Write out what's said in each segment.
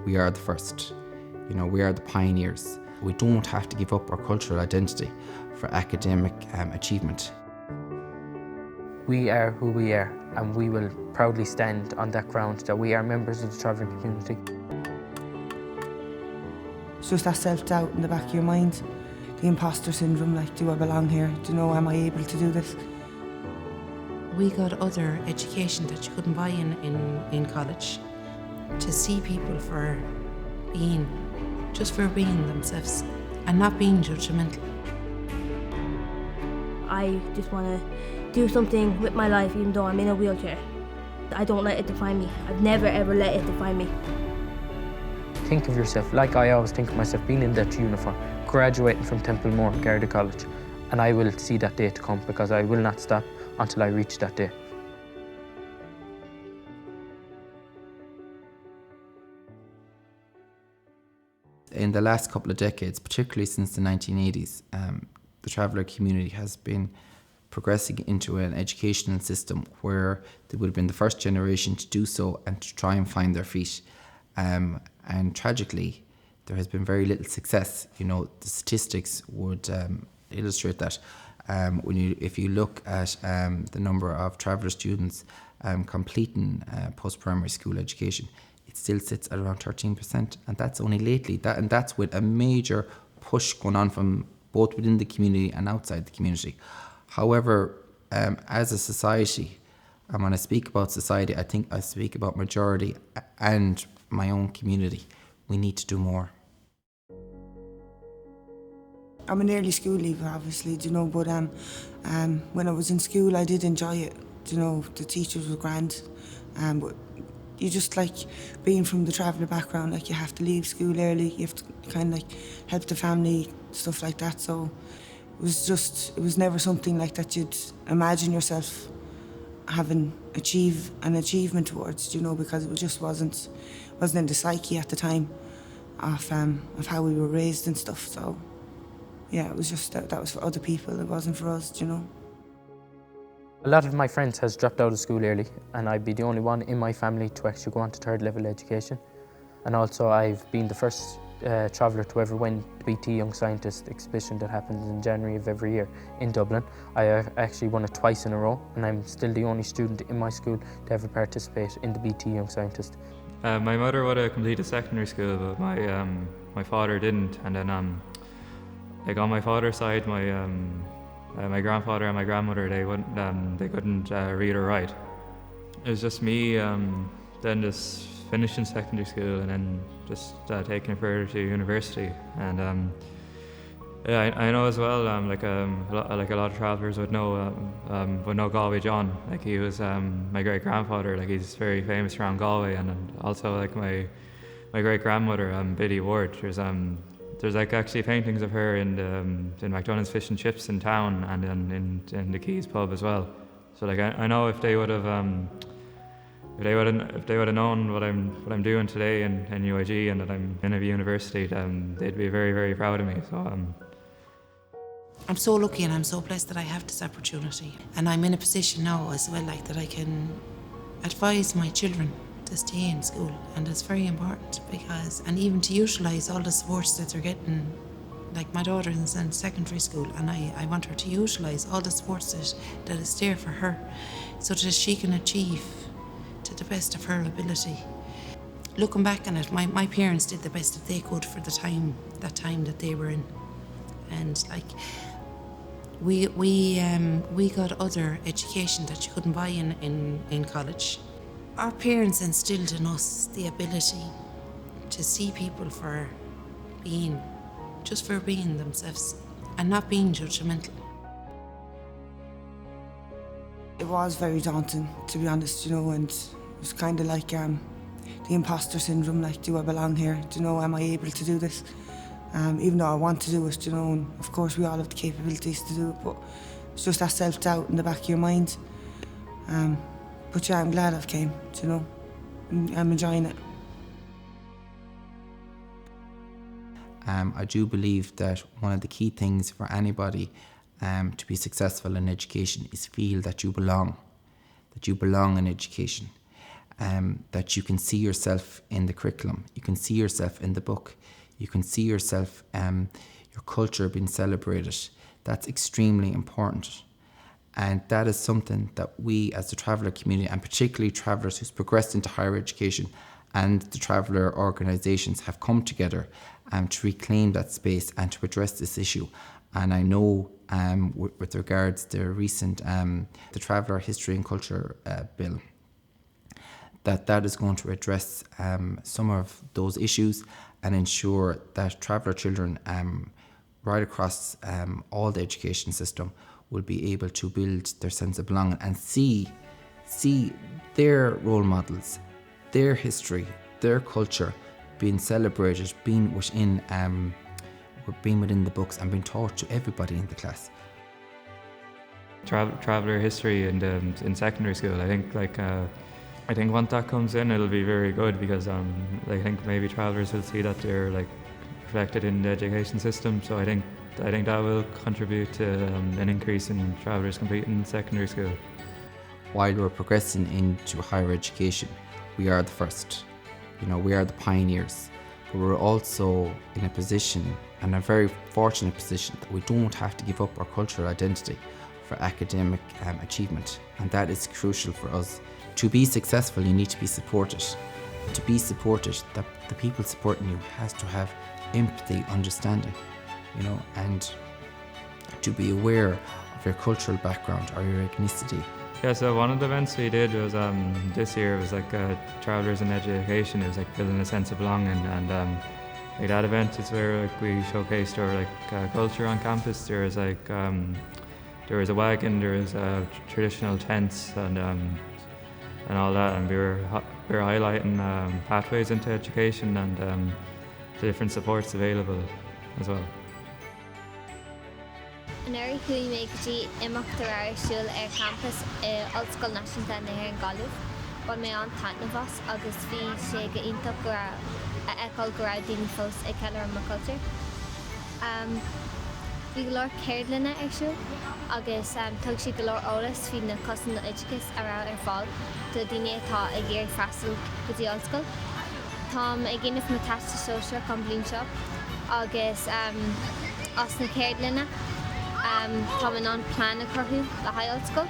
We are the first. We are the pioneers. We don't have to give up our cultural identity for academic achievement. We are who we are, and we will proudly stand on that ground that we are members of the travelling community. It's just that self-doubt in the back of your mind, the imposter syndrome, like, do I belong here? Am I able to do this? We got other education that you couldn't buy in college. To see people for being themselves and not being judgmental. I just want to do something with my life even though I'm in a wheelchair. I don't let it define me. I've never ever let it define me. Think of yourself, like I always think of myself, being in that uniform, graduating from Templemore Garda College, and I will see that day to come because I will not stop until I reach that day. In the last couple of decades, particularly since the 1980s, the traveller community has been progressing into an educational system where they would have been the first generation to do so and to try and find their feet. And tragically, there has been very little success. The statistics would illustrate that. If you look at the number of traveller students completing post-primary school education, it still sits at around 13%, and that's only lately. That's with a major push going on from both within the community and outside the community. However, as a society, and when I speak about society, I think I speak about majority and my own community. We need to do more. I'm an early school leaver, obviously, but when I was in school, I did enjoy it. The teachers were grand, but you just like being from the traveller background, like you have to leave school early, you have to kind of like help the family, stuff like that. So it was never something like that you'd imagine yourself having an achievement towards, because it just wasn't in the psyche at the time of how we were raised and stuff. So yeah, it was just that was for other people, it wasn't for us, A lot of my friends has dropped out of school early, and I'd be the only one in my family to actually go on to third level education. And also I've been the first traveller to ever win the BT Young Scientist exhibition that happens in January of every year in Dublin. I actually won it twice in a row, and I'm still the only student in my school to ever participate in the BT Young Scientist. My mother would have completed secondary school, but my father didn't. And then on my father's side, my grandfather and my grandmother, they couldn't read or write. It was just me then just finishing secondary school and then just taking it further to university. And I know as well, like a lot of travellers would know Galway John. Like he was my great grandfather. Like he's very famous around Galway, and also like my great grandmother, Biddy Ward. There's like actually paintings of her in McDonald's Fish and Chips in town and in the Keys pub as well. So like I know if they would have known what I'm doing today in UIG and that I'm in a university, they'd be very, very proud of me. So I'm so lucky and I'm so blessed that I have this opportunity, and I'm in a position now as well, like that I can advise my children to stay in school, and it's very important and even to utilise all the supports that they're getting. Like my daughter is in secondary school, and I want her to utilise all the supports that is there for her so that she can achieve to the best of her ability. Looking back on it, my parents did the best that they could for that time that they were in, and like we got other education that you couldn't buy in college. Our parents instilled in us the ability to see people for being themselves and not being judgmental. It was very daunting, to be honest, and it was kind of like the imposter syndrome, like, do I belong here? Am I able to do this? Even though I want to do it, and of course we all have the capabilities to do it, but it's just that self-doubt in the back of your mind. But yeah, I'm glad I've came, I'm enjoying it. I do believe that one of the key things for anybody to be successful in education is feel that you belong in education, that you can see yourself in the curriculum, you can see yourself in the book, you can see yourself, your culture being celebrated. That's extremely important. And that is something that we as the traveller community, and particularly travellers who's progressed into higher education and the traveller organisations, have come together to reclaim that space and to address this issue. And I know with regards to the recent the Traveller History and Culture Bill, that is going to address some of those issues and ensure that traveller children right across all the education system will be able to build their sense of belonging and see their role models, their history, their culture being celebrated, being within the books and being taught to everybody in the class. Traveller history in secondary school, I think once that comes in, it'll be very good, because I think maybe travellers will see that they're reflected in the education system. So I think that will contribute to an increase in travellers completing in secondary school. While we're progressing into higher education, we are the first. We are the pioneers. But we're also in a position, and a very fortunate position, that we don't have to give up our cultural identity for academic achievement. And that is crucial for us. To be successful, you need to be supported. To be supported, the people supporting you has to have empathy, understanding, and to be aware of your cultural background or your ethnicity. Yeah, so one of the events we did was this year was Travellers in Education. It was building a sense of belonging, and that event is where we showcased our culture on campus. There was there was a wagon, there was traditional tents, and all that, and we were highlighting pathways into education and the different supports available as well. An éirí chuí mé go dtí imeacht ar airsiúil campus Ollscoil Náisiúnta na hÉireann Galway. Bhain mé an taitneamh agus bhí sé go iontach go raibh a eáil go raibh daoine fós ag ceilear mar cultúr. Bhí go leor céardlanna airsiúil agus tug sí go leor eolas faoi na cosan oideachas a raibh ar fáil do daoine atá ag géir freastal go dtí Ollscoil. Tá ag ggéanamh na taiste sóise chun bliain seo agus as na céardlanna tá an plán a chorthú le haghaidh Ollscoil.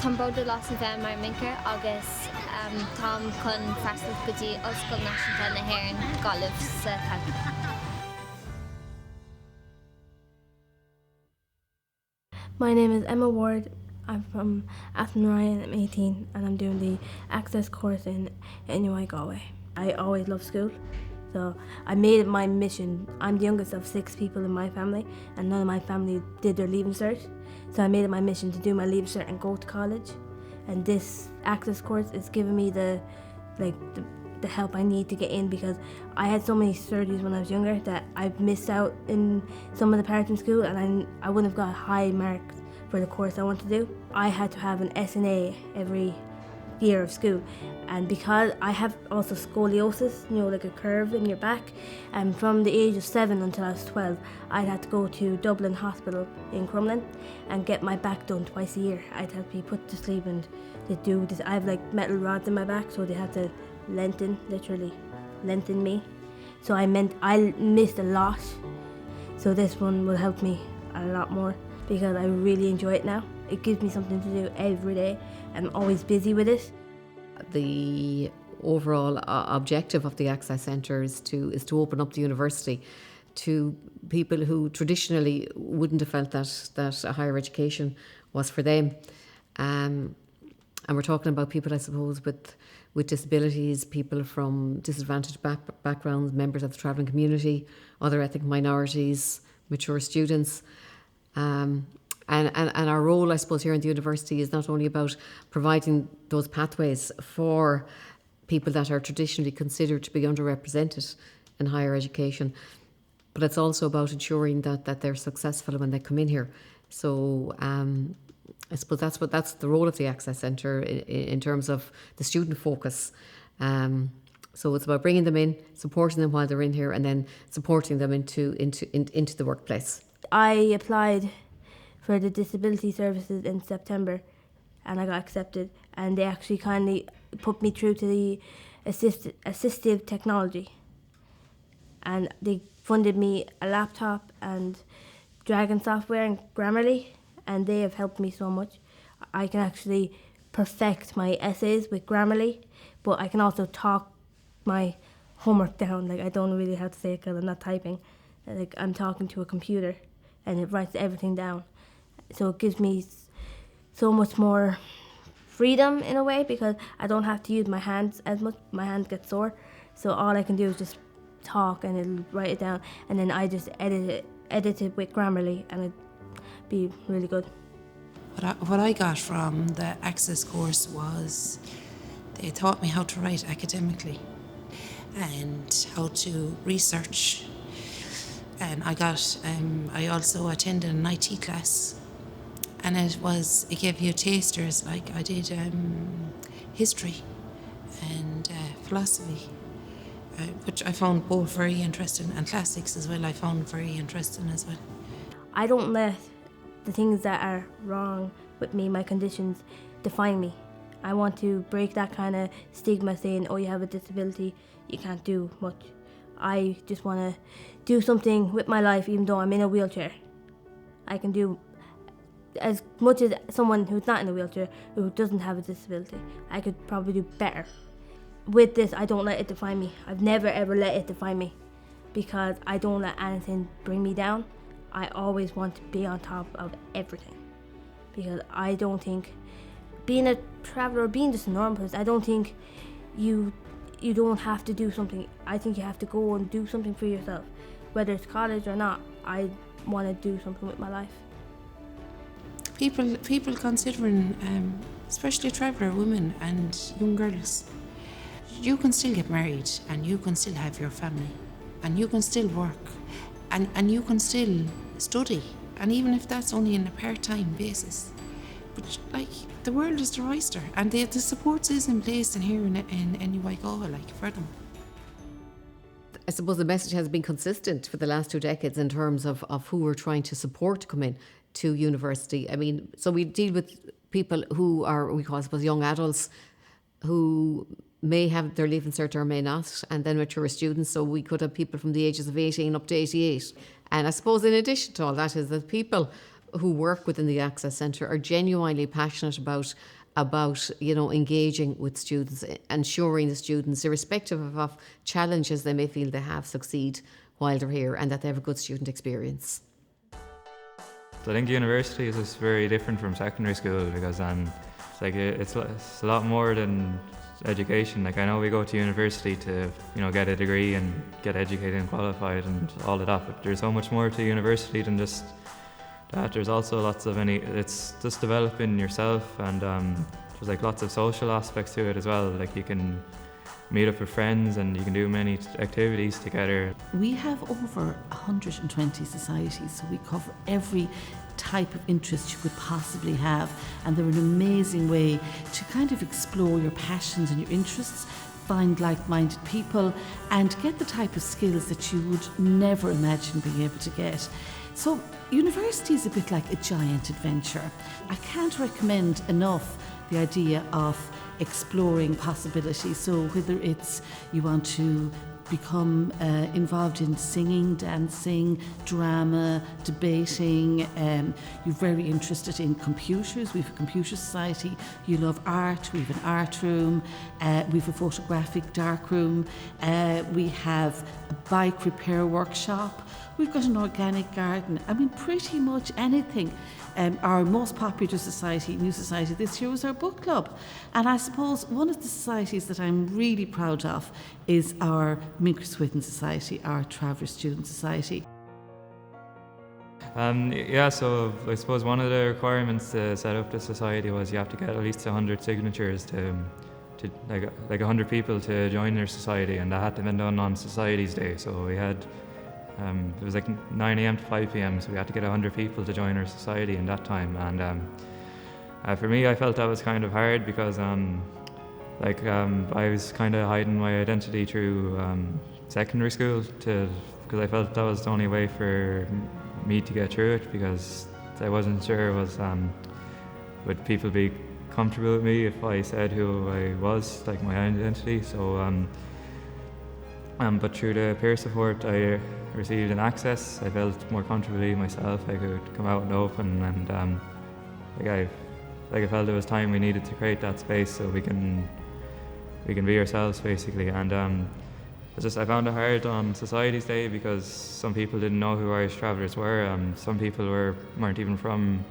Tá bróda las na bheith mar Mincéir agus tá chun freastal go dtí Ollscoil Náisiúnta na hÉireann Galway sa taithne. My name is Emma Ward. I'm from Athenry, I'm 18, and I'm doing the access course in NUI Galway. I always loved school, so I made it my mission. I'm the youngest of 6 people in my family, and none of my family did their Leaving Cert. So I made it my mission to do my Leaving Cert and go to college. And this access course is giving me the help I need to get in, because I had so many surgeries when I was younger that I've missed out in some of the parts in school, and I wouldn't have got high marks for the course I want to do. I had to have an SNA every year of school, and because I have also scoliosis, like a curve in your back, and from the age of 7 until I was 12, I'd had to go to Dublin Hospital in Crumlin and get my back done twice a year. I'd have to be put to sleep, and they do this. I have metal rods in my back, so they have to literally lengthen me. So I missed a lot, so this one will help me a lot more, because I really enjoy it now. It gives me something to do every day, and I'm always busy with it. The overall objective of the Access Centre is to open up the university to people who traditionally wouldn't have felt that a higher education was for them. And we're talking about people, I suppose, with disabilities, people from disadvantaged backgrounds, members of the travelling community, other ethnic minorities, mature students. And our role, I suppose, here in the university is not only about providing those pathways for people that are traditionally considered to be underrepresented in higher education, but it's also about ensuring that they're successful when they come in here. So I suppose that's the role of the Access Centre in terms of the student focus. So it's about bringing them in, supporting them while they're in here, and then supporting them into the workplace. I applied for the disability services in September and I got accepted, and they actually kindly put me through to the assistive technology, and they funded me a laptop and Dragon software and Grammarly, and they have helped me so much. I can actually perfect my essays with Grammarly, but I can also talk my homework down. Like, I don't really have to say it because I'm not typing. Like, I'm talking to a computer and it writes everything down. So it gives me so much more freedom in a way, because I don't have to use my hands as much. My hands get sore. So all I can do is just talk and it'll write it down, and then I just edit it with Grammarly, and it'd be really good. What I got from the Access course was they taught me how to write academically and how to research. And I also attended an IT class, and it gave you tasters. Like, I did history and philosophy, which I found both very interesting, and classics as well I found very interesting as well. I don't let the things that are wrong with me, my conditions, define me. I want to break that kind of stigma saying, oh, you have a disability, you can't do much. I just want to do something with my life even though I'm in a wheelchair. I can do as much as someone who's not in a wheelchair, who doesn't have a disability. I could probably do better. With this, I don't let it define me. I've never ever let it define me, because I don't let anything bring me down. I always want to be on top of everything, because I don't think being a traveller, being just a normal person, I don't think you don't have to do something. I think you have to go and do something for yourself, whether it's college or not. I want to do something with my life. People considering, especially traveller women and young girls, you can still get married and you can still have your family and you can still work and you can still study, and even if that's only on a part-time basis. But like, the world is their oyster, and the support is in place in here in NUI Galway, like, for them. I suppose the message has been consistent for the last 2 decades in terms of who we're trying to support to come in to university. I mean, so we deal with people who are, we call, I suppose, young adults who may have their Leaving Cert or may not, and then mature students. So we could have people from the ages of 18 up to 88. And I suppose in addition to all that is that people who work within the Access Centre are genuinely passionate about engaging with students, ensuring the students, irrespective of challenges they may feel they have, succeed while they're here, and that they have a good student experience. So I think university is just very different from secondary school, because it's a lot more than education. Like, I know we go to university to get a degree and get educated and qualified and all of that, but there's so much more to university than just that. There's also it's just developing yourself, and there's like lots of social aspects to it as well. Like, you can meet up with friends and you can do many activities together. We have over 120 societies, so we cover every type of interest you could possibly have, and they're an amazing way to kind of explore your passions and your interests, find like-minded people, and get the type of skills that you would never imagine being able to get. So university is a bit like a giant adventure. I can't recommend enough the idea of exploring possibilities. So whether it's you want to become involved in singing, dancing, drama, debating, you're very interested in computers, we have a computer society, you love art, we have an art room, we have a photographic dark room, we have a bike repair workshop, we've got an organic garden. I mean, pretty much anything. Our most popular society, new society this year, was our book club. And I suppose one of the societies that I'm really proud of is our Mincéirs Whiden Society, our Traveller Student Society. So I suppose one of the requirements to set up the society was you have to get at least 100 signatures to like 100 people to join their society, and that had to be done on Societies Day. So we had it was like 9 a.m. to 5 p.m, so we had to get 100 people to join our society in that time. And for me, I felt that was kind of hard because I was kind of hiding my identity through secondary school because I felt that was the only way for me to get through it, because I wasn't sure would people be comfortable with me if I said who I was, like my identity. So, but through the peer support I received in Access, I felt more comfortably myself. I could come out and open, and I felt it was time we needed to create that space so we can be ourselves, basically. And I found it hard on Society's Day because some people didn't know who Irish Travellers were. Some people weren't even from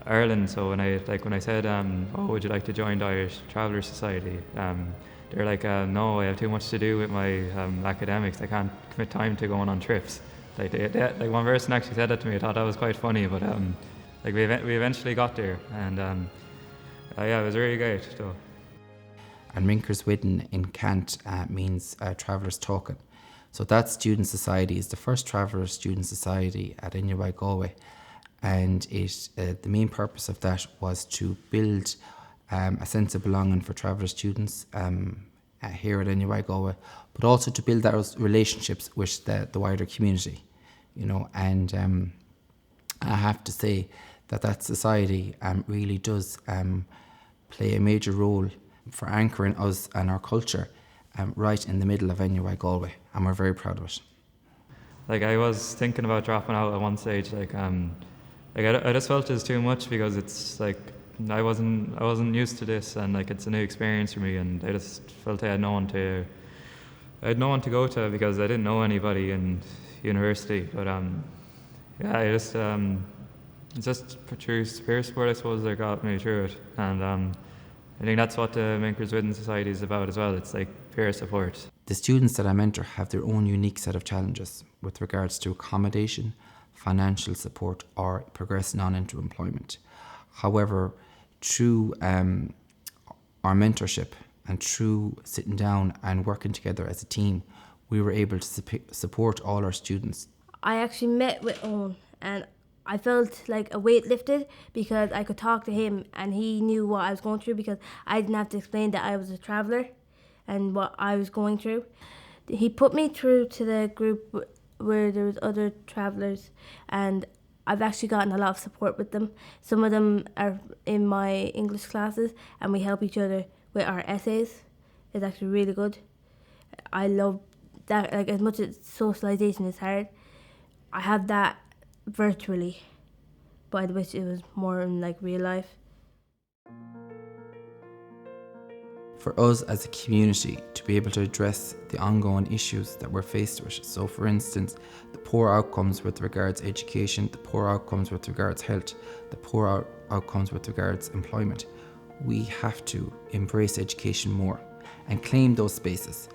Ireland. So when I said, "Oh, would you like to join the Irish Travellers Society?" They're like, "No, I have too much to do with my academics. I can't commit time to going on trips." Like one person actually said that to me. I thought that was quite funny, but we eventually got there, and it was really great. So. And Mincéirs Whiden in Cant means Travellers Token. So that student society is the first Travellers student society at NUI Galway, and the main purpose of that was to build a sense of belonging for Travellers students here at NUI Galway, but also to build those relationships with the wider community, and I have to say that society really does play a major role for anchoring us and our culture right in the middle of NUI Galway, and we're very proud of it. Like, I was thinking about dropping out at one stage. I just felt it was too much, because it's like I wasn't used to this, and it's a new experience for me, and I just felt I had no one to go to, because I didn't know anybody in university. But it's just through peer support, I suppose, that got me through it, and I think that's what the Mincéirs Whiden Society is about as well. It's like peer support. The students that I mentor have their own unique set of challenges with regards to accommodation, financial support, or progressing on into employment. However, through our mentorship and through sitting down and working together as a team, we were able to support all our students. I actually met with Owen, and I felt like a weight lifted because I could talk to him and he knew what I was going through, because I didn't have to explain that I was a traveller and what I was going through. He put me through to the group where there was other travellers, and I've actually gotten a lot of support with them. Some of them are in my English classes, and we help each other with our essays. It's actually really good. I love that. Like, as much as socialisation is hard, I have that virtually, but I wish it was more in real life. For us as a community to be able to address the ongoing issues that we're faced with, so for instance, the poor outcomes with regards education, the poor outcomes with regards health, the poor outcomes with regards employment, we have to embrace education more and claim those spaces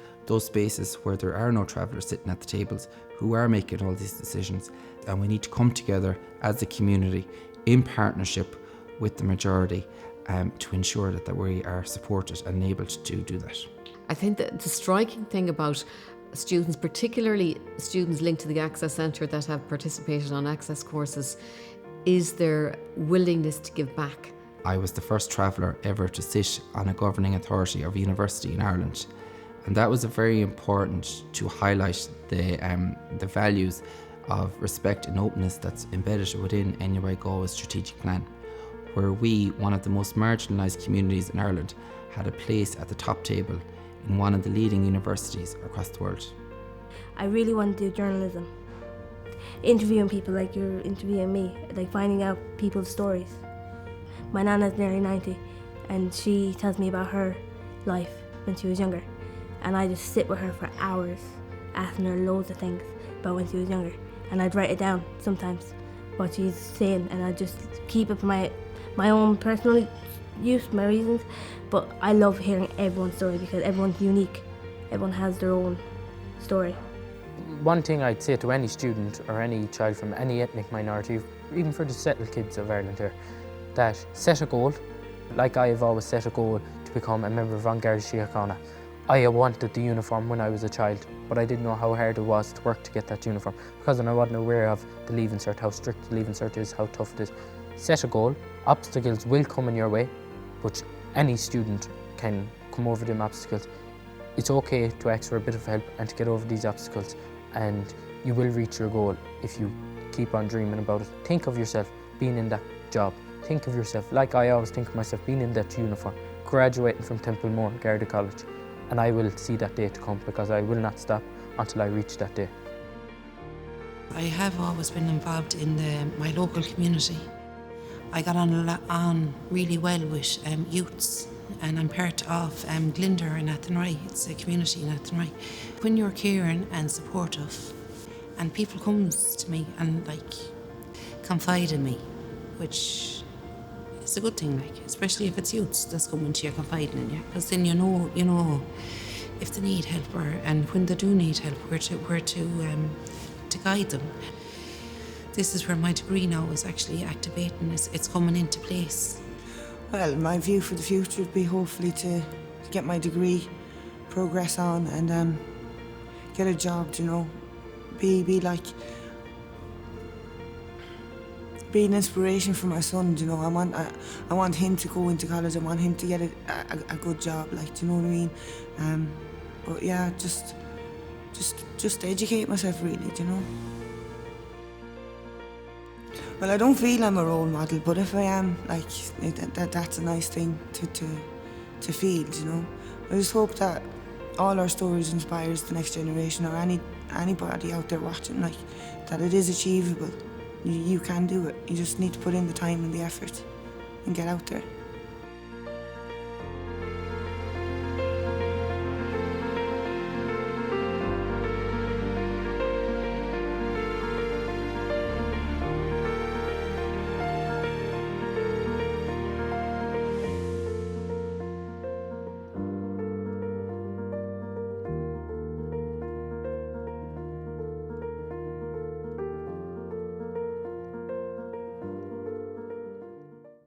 where there are no travellers sitting at the tables who are making all these decisions. And we need to come together as a community in partnership with the majority to ensure that we are supported and able to do that. I think that the striking thing about students, particularly students linked to the Access Centre that have participated on Access courses, is their willingness to give back. I was the first traveller ever to sit on a governing authority of a university in Ireland, and that was very important to highlight the values of respect and openness that's embedded within NUI Galway's strategic plan, where we, one of the most marginalised communities in Ireland, had a place at the top table in one of the leading universities across the world. I really want to do journalism, interviewing people like you're interviewing me, finding out people's stories. My nana's nearly 90, and she tells me about her life when she was younger, and I just sit with her for hours asking her loads of things about when she was younger, and I'd write it down sometimes, what she's saying, and I'd just keep it for my own personal use, my reasons. But I love hearing everyone's story, because everyone's unique. Everyone has their own story. One thing I'd say to any student or any child from any ethnic minority, even for the settled kids of Ireland here, that set a goal. Like I have always set a goal to become a member of An Garda Síochána. I wanted the uniform when I was a child, but I didn't know how hard it was to work to get that uniform, because I wasn't aware of the Leaving Cert, how strict the Leaving Cert is, how tough it is. Set a goal. Obstacles will come in your way, but any student can come over them obstacles. It's okay to ask for a bit of help and to get over these obstacles, and you will reach your goal if you keep on dreaming about it. Think of yourself being in that job. Think of yourself, like I always think of myself, being in that uniform, graduating from Templemore Garda College. And I will see that day to come, because I will not stop until I reach that day. I have always been involved in my local community. I got on really well with youths, and I'm part of Glinder in Athenry. It's a community in Athenry. When you're caring and supportive, and people comes to me and confide in me, which is a good thing, especially if it's youths that's coming to you confiding in you, because then you know if they need help, and when they do need help, where to guide them. This is where my degree now is actually activating. It's coming into place. Well, my view for the future would be hopefully to get my degree, progress on, and get a job. Be an inspiration for my son. I want him to go into college. I want him to get a good job. Do you know what I mean? But yeah, just educate myself really. Well, I don't feel I'm a role model, but if I am, that's a nice thing to feel. I just hope that all our stories inspires the next generation, or anybody out there watching, that it is achievable. You can do it. You just need to put in the time and the effort and get out there.